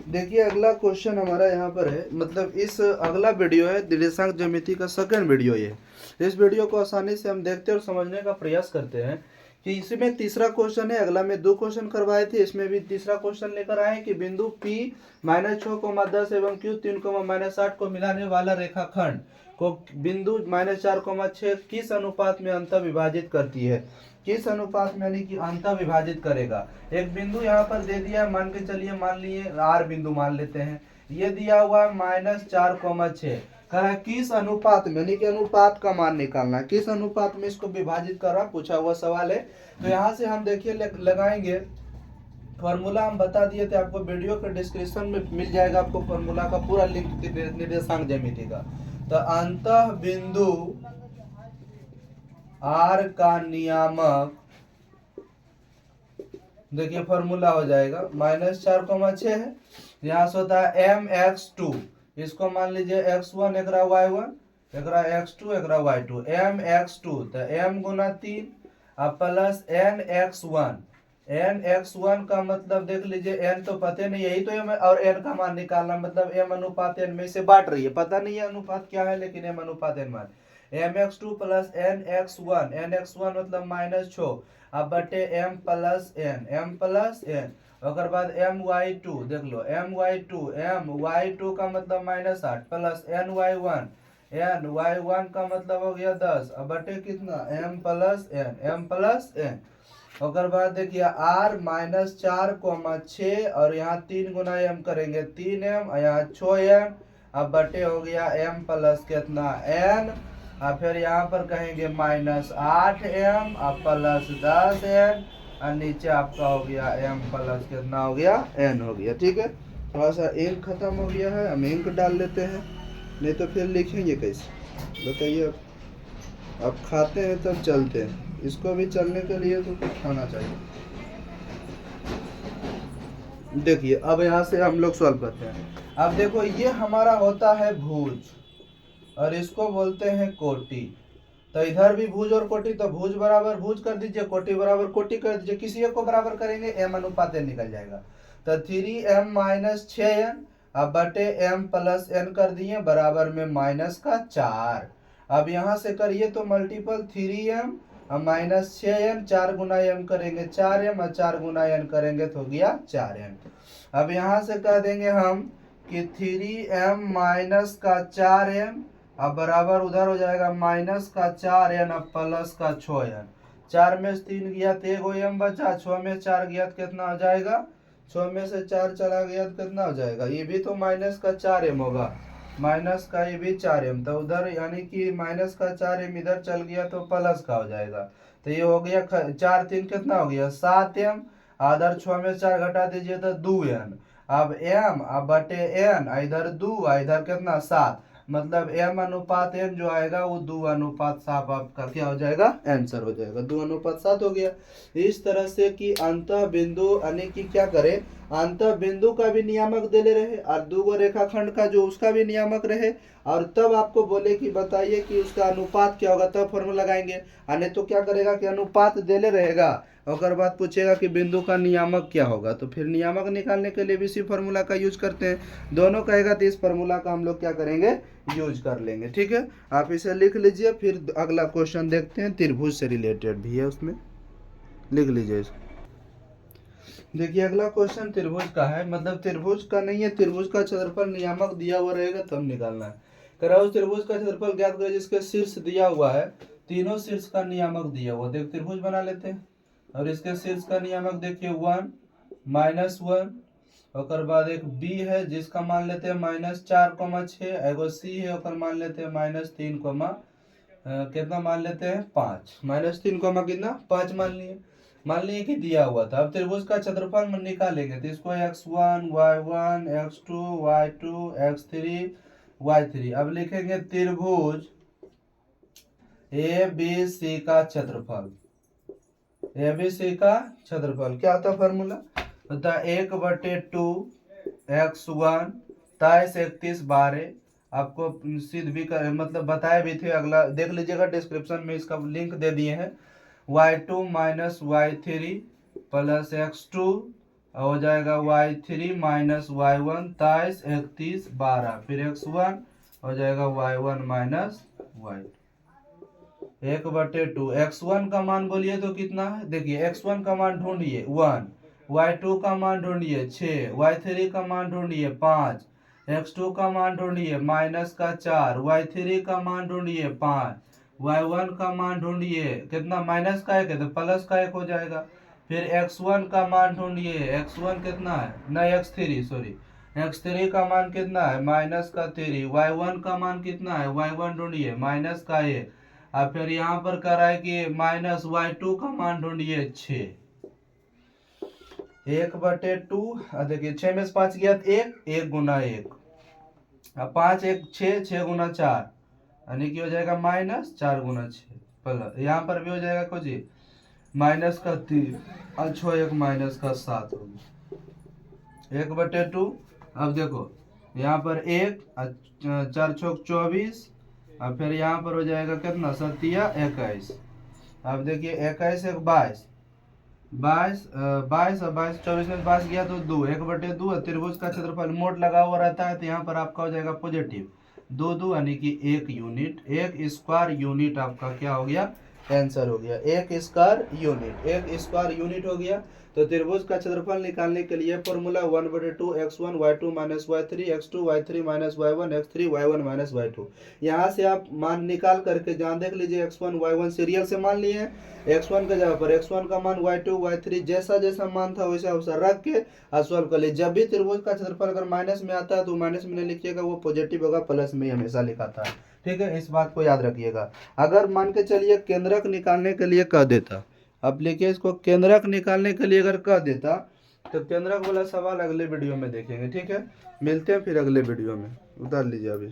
देखिए अगला क्वेश्चन हमारा यहाँ पर है, मतलब इस अगला वीडियो है निर्देशांक ज्यामिति का सेकंड वीडियो ये। इस वीडियो को आसानी से हम देखते और समझने का प्रयास करते हैं कि इसमें तीसरा क्वेश्चन है। अगला में 2 क्वेश्चन करवाए थे, इसमें भी तीसरा क्वेश्चन लेकर आए कि बिंदु P -6, 10 एवं Q 3, -8 को मिलाने वाला रेखाखंड को बिंदु -4, 6 किस अनुपात में अंतः विभाजित करती है। किस अनुपात में यानी कि अंतः विभाजित करेगा। एक बिंदु यहाँ पर दे दिया, मान के चलिए, मान लिए R बिंदु मान लेते हैं। ये दिया हुआ -4, 6 कह रहा है किस अनुपात में, यानी कि अनुपात का मान निकालना है, किस अनुपात में इसको विभाजित कर रहा, पूछा हुआ सवाल है। तो यहाँ से हम देखिए लगाएंगे फॉर्मूला। हम बता दिए थे आपको, वीडियो के डिस्क्रिप्शन में मिल जाएगा आपको फॉर्मूला का पूरा लिंक निर्देशांक ज्यामिति का। तो अंतः बिंदु R का नियामक, देखिए फॉर्मूला हो जाएगा -4, 6 है, यहाँ से होता है mx2, इसको मान लीजिए x1 एकरा y1 एकरा x2 एकरा y2, mx2 तो m गुना 3 अब प्लस nx1। nx1 का मतलब देख लीजिए, n तो पते नहीं, यही तो m और n का मान निकालना, मतलब m अनुपात n में से बांट रही है, पता नहीं है अनुपात क्या है, लेकिन m अनुपात n मान mx2 प्लस nx1, nx1 मतलब -6 अब बटे m प्लस n, अगर बाद my2 देख लो, my2 का मतलब -8 प्लस ny1 का मतलब हो गया 10 अब बटे कितना m प्लस n। अगर बाद देखिए r -4, 6 और यहाँ 3 गुना m करेंगे 3m और यहाँ 6m अब बटे हो गया m प्लस कितना n। और फिर यहाँ पर कहेंगे -8m और प्लस 10n और नीचे आपका हो गया m प्लस कितना हो गया n हो गया। ठीक है, थोड़ा सा इंक खत्म हो गया है, हम इंक डाल लेते हैं, नहीं तो फिर लिखेंगे कैसे बताइए। अब खाते हैं तब चलते हैं, इसको भी चलने के लिए तो कुछ खाना चाहिए। देखिए अब यहाँ से हम लोग सॉल्व करते हैं। अब देखो ये हमारा होता है भुज और इसको बोलते हैं कोटि। तो इधर भी भुज और कोटि, तो भुज बराबर भुज कर दीजिए, कोटि बराबर कोटि कर दीजिए, किसी एक को बराबर करेंगे m अनुपात n निकल जाएगा। तो 3m - 6n अब बटे m प्लस n कर दिए बराबर में -4। अब यहाँ से करिए तो मल्टीपल 3m और -6n, 4 गुना m करेंगे 4m और 4 गुना n करेंगे तो हो गया 4n। अब यहाँ से कह देंगे हम कि 3m - 4m अब बराबर उधर हो जाएगा -4n अब प्लस 6n। 4 में से 3 गया तो एगो m बचा, 6 में 4 गया तो कितना हो जाएगा, 6 में से 4 चला गया तो कितना हो जाएगा, ये भी तो -4m होगा, ये भी 4m, तो उधर यानी कि -4m इधर चल गया तो प्लस का हो जाएगा। तो ये हो गया 4 3 कितना हो गया 7m, इधर 6 में 4 घटा दीजिए तो 2n, अब m अब बटे n, इधर 2 इधर कितना 7, मतलब m अनुपात n जो आएगा वो 2:7 आपका क्या हो जाएगा, आंसर हो जाएगा 2:7 हो गया। इस तरह से कि अंतः बिंदु यानी कि क्या करें, अंतः बिंदु का भी नियामक दे ले रहे और दूगो रेखाखंड का जो उसका भी नियामक रहे, और तब आपको बोले कि बताइए कि उसका अनुपात क्या होगा, तब फॉर्मूला लगाएंगे। नहीं तो क्या करेगा कि अनुपात दे ले रहेगा और बाद पूछेगा कि बिंदु का नियामक क्या होगा, तो फिर नियामक निकालने के लिए भी इसी फॉर्मूला का यूज करते हैं। दोनों कहेगा तो इस फॉर्मूला का हम लोग क्या करेंगे, यूज कर लेंगे। ठीक है, आप इसे लिख लीजिए, फिर अगला क्वेश्चन देखते हैं, त्रिभुज से रिलेटेड भी है, उसमें लिख लीजिए इसको। देखिए अगला क्वेश्चन त्रिभुज का है, मतलब त्रिभुज का नहीं है, त्रिभुज का क्षेत्रफल नियामक दिया हुआ रहेगा तब निकालना है। कराओ त्रिभुज का क्षेत्रफल ज्ञात करें जिसके शीर्ष दिया हुआ है, तीनों शीर्ष का नियामक दिया हुआ, देख त्रिभुज बना लेते हैं और इसके शीर्ष का नियामक देखिए 1 -1, और बाद एक b है जिसका मान लेते हैं -4, 6, एगो c है और मान लेते हैं -3, कितना मान लेते हैं 5, -3, कितना 5 मान लिए कि दिया हुआ था। अब त्रिभुज का क्षेत्रफल में निकालेंगे तो इसको x1 y1 x2 y2 x3 y3, अब लिखेंगे त्रिभुज ABC का क्षेत्रफल, ABC का क्षेत्रफल क्या होता है फॉर्मूला, होता है 1/2 x1 23 31 12, आपको सिद्ध भी कर मतलब बताए भी थे, अगला देख लीजिएगा डिस्क्रिप्शन में इसका लिंक दे दिए हैं। y2 - y3 प्लस x2 हो जाएगा y3 माइनस y1 23 31 12, फिर x1 हो जाएगा y1 माइनस y 1/2। x1 का मान बोलिए तो कितना है, देखिए x1 का मान ढूंढिए 1, y2 का मान ढूंढिए 6, y3 का मान ढूंढिए 5, x2 का मान ढूंढिए -4, y3 का मान ढूंढिए 5, y1 का मान ढूंढिए कितना, माइनस का 1 है तो प्लस का 1 हो जाएगा। फिर x1 का मान ढूंढिए, x1 कितना है, नहीं x3 सॉरी, x3 का मान कितना है -3, y1 का मान कितना है, y1 ढूंढिए -1। अब फिर यहाँ पर कह रहा है कि -y2 का मान ढूंढिए 6, 1/2। देखिए 6 में से 5 गया 1, 1 गुना 1, अब 5 1 6, 6 गुना 4 यानी कि हो जाएगा -4 गुना 6 प्लस, यहाँ पर भी हो जाएगा कुछ -3 और 6 1 -7 होगी 1/2। अब देखो यहाँ पर 1 4 6 24, अब फिर यहाँ पर हो जाएगा कितना 7 या 21। अब देखिए 21 1 22, 22 और 22 24 में 22 गया तो 2, 1/2। त्रिभुज का क्षेत्रफल मोड लगा हुआ रहता है तो यहाँ पर आपका हो जाएगा पॉजिटिव 2 2 यानी कि 1 यूनिट, 1 स्क्वायर यूनिट आपका क्या हो गया, आंसर हो गया 1 स्क्वायर यूनिट, 1 स्क्वायर यूनिट हो गया। तो त्रिभुज का क्षेत्रफल निकालने के लिए formula 1/2 x1 y2 minus y3 x2 y3 minus y1 x3 y1 minus y2। यहाँ से आप मान निकाल करके जहाँ देख लीजिए x1 y1 सीरियल से मान लिए हैं, x1 के जगह पर x1 का मान y2 y3 जैसा जैसा मान था वैसा वैसा रख के सॉल्व कर लीजिए। जब भी त्रिभुज का क्षेत्रफल अगर माइनस में आता है तो माइनस में नहीं लिखिएगा, वो पॉजिटिव होगा, प्लस में हमेशा लिखाता है। ठीक है, इस बात को याद रखिएगा। अगर मान के चलिए केंद्रक निकालने के लिए कह देता, अब लिखिए इसको, केंद्रक निकालने के लिए अगर कह देता तो केंद्रक वाला सवाल अगले वीडियो में देखेंगे। ठीक है, मिलते हैं फिर अगले वीडियो में, उतार लीजिए अभी।